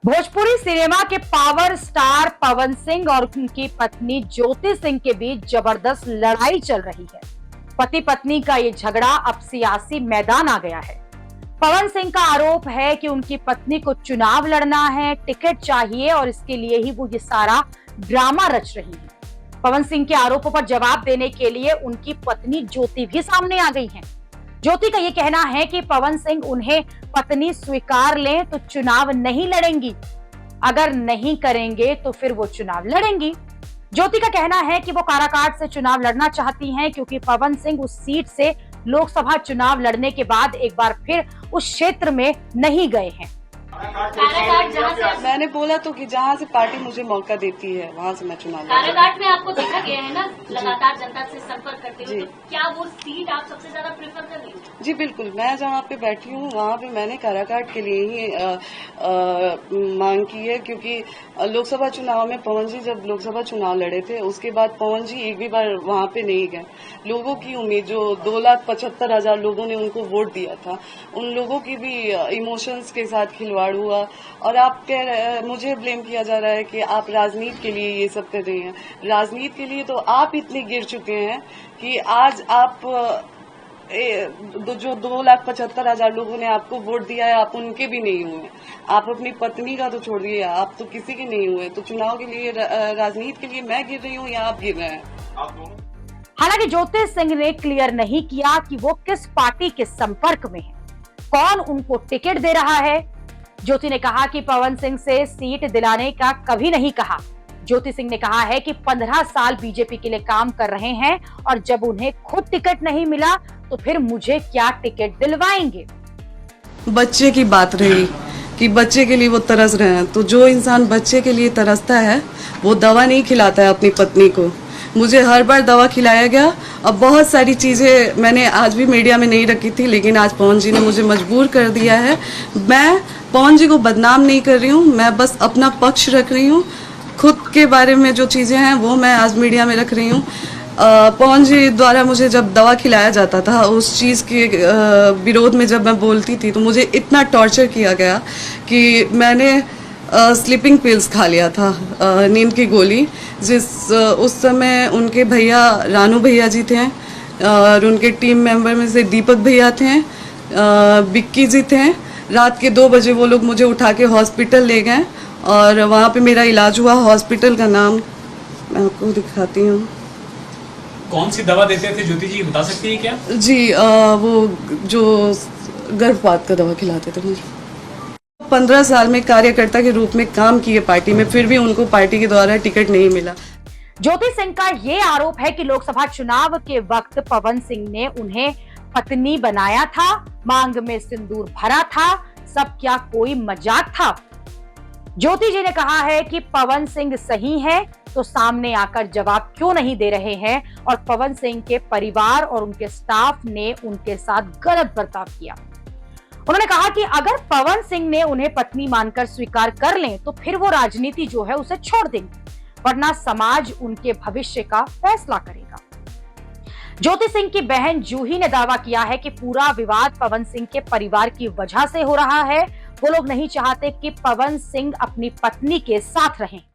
Bhojpuri cinema के power star Pawan Singh और उनकी पत्नी ज्योति सिंह के बीच जबरदस्त लड़ाई चल रही है। पति पत्नी का ये झगड़ा अब सियासी मैदान आ गया है। पवन सिंह का आरोप है कि उनकी पत्नी को चुनाव लड़ना है, टिकट चाहिए और इसके लिए ही वो ये सारा ड्रामा रच रही है। पवन सिंह के आरोपों पर जवाब देने के लिए उनकी पत्नी ज्योति भी सामने आ गई है। ज्योति का ये कहना है कि पवन सिंह उन्हें पत्नी स्वीकार लें तो चुनाव नहीं लड़ेंगी, अगर नहीं करेंगे तो फिर वो चुनाव लड़ेंगी। ज्योति का कहना है कि वो काराकाट से चुनाव लड़ना चाहती हैं क्योंकि पवन सिंह उस सीट से लोकसभा चुनाव लड़ने के बाद एक बार फिर उस क्षेत्र में नहीं गए हैं। मैंने बोला तो कि जहाँ से पार्टी मुझे मौका देती है वहाँ से मैं चुनाव काराकाट में आपको देखा गया है ना, लगातार जनता से संपर्क करते हुए, तो क्या वो सीट आप सबसे ज्यादा प्रेफर कर रही हैं? जी बिल्कुल, मैं जहाँ पे बैठी हूँ वहाँ पे मैंने काराकाट के लिए ही मांग की है, क्योंकि लोकसभा चुनाव में पवन जी जब लोकसभा चुनाव लड़े थे उसके बाद पवन जी एक भी बार वहाँ पे नहीं गए। लोगों की उम्मीद, जो 2,75,000 लोगों ने उनको वोट दिया था, उन लोगों की भी इमोशंस के साथ खिलवाड़ हुआ। और आप मुझे ब्लेम किया जा रहा है कि आप राजनीति के लिए ये सब कर रही हैं। राजनीति के लिए तो आप इतने गिर चुके हैं कि आज आप जो 2,75,000 लोगों ने आपको वोट दिया है, आप उनके भी नहीं हुए। आप अपनी पत्नी का तो छोड़ दिए, आप तो किसी के नहीं हुए। तो चुनाव के लिए, राजनीति के लिए मैं गिर रही हूँ या आप गिर रहे हैं? हालांकि ज्योति सिंह ने क्लियर नहीं किया कि वो किस पार्टी के संपर्क में है, कौन उनको टिकट दे रहा है। ज्योति ने कहा कि पवन सिंह से सीट दिलाने का कभी नहीं कहा। ज्योति सिंह ने कहा है कि 15 साल बीजेपी के लिए काम कर रहे हैं और जब उन्हें खुद टिकट नहीं मिला तो फिर मुझे क्या टिकट दिलवाएंगे। बच्चे की बात रही कि बच्चे के लिए वो तरस रहे हैं, तो जो इंसान बच्चे के लिए तरसता है वो दवा नहीं खिलाता है अपनी पत्नी को। मुझे हर बार दवा खिलाया गया। अब बहुत सारी चीज़ें मैंने आज भी मीडिया में नहीं रखी थी, लेकिन आज पवन जी ने मुझे मजबूर कर दिया है। मैं पवन जी को बदनाम नहीं कर रही हूँ, मैं बस अपना पक्ष रख रही हूँ। खुद के बारे में जो चीज़ें हैं वो मैं आज मीडिया में रख रही हूँ। पवन जी द्वारा मुझे जब दवा खिलाया जाता था, उस चीज़ के विरोध में जब मैं बोलती थी तो मुझे इतना टॉर्चर किया गया कि मैंने स्लीपिंग पिल्स खा लिया था, नींद की गोली। उस समय उनके भैया रानू भैया जी थे और उनके टीम मेंबर में से दीपक भैया थे, बिक्की जी थे। रात के 2 बजे वो लोग मुझे उठा के हॉस्पिटल ले गए और वहाँ पे मेरा इलाज हुआ। हॉस्पिटल का नाम मैं आपको दिखाती हूँ। कौन सी दवा देते थे ज्योति जी, बता सकती है क्या? जी वो जो गर्भपात का दवा खिलाते थे मुझे। 15 साल में कार्यकर्ता के रूप में काम किए पार्टी में, फिर भी उनको पार्टी के द्वारा टिकट नहीं मिला। ज्योति सिंह का ये आरोप है कि लोकसभा चुनाव के वक्त पवन सिंह ने उन्हें पत्नी बनाया था, मांग में सिंदूर भरा था, सब क्या कोई मजाक था। ज्योति जी ने कहा है कि पवन सिंह सही है तो सामने आकर जवाब क्यों नहीं दे रहे हैं और पवन सिंह के परिवार और उनके स्टाफ ने उनके साथ गलत बर्ताव किया। उन्होंने कहा कि अगर पवन सिंह ने उन्हें पत्नी मानकर स्वीकार कर लें तो फिर वो राजनीति जो है उसे छोड़ देंगे, वरना समाज उनके भविष्य का फैसला करेगा। ज्योति सिंह की बहन जूही ने दावा किया है कि पूरा विवाद पवन सिंह के परिवार की वजह से हो रहा है। वो लोग नहीं चाहते कि पवन सिंह अपनी पत्नी के साथ रहें।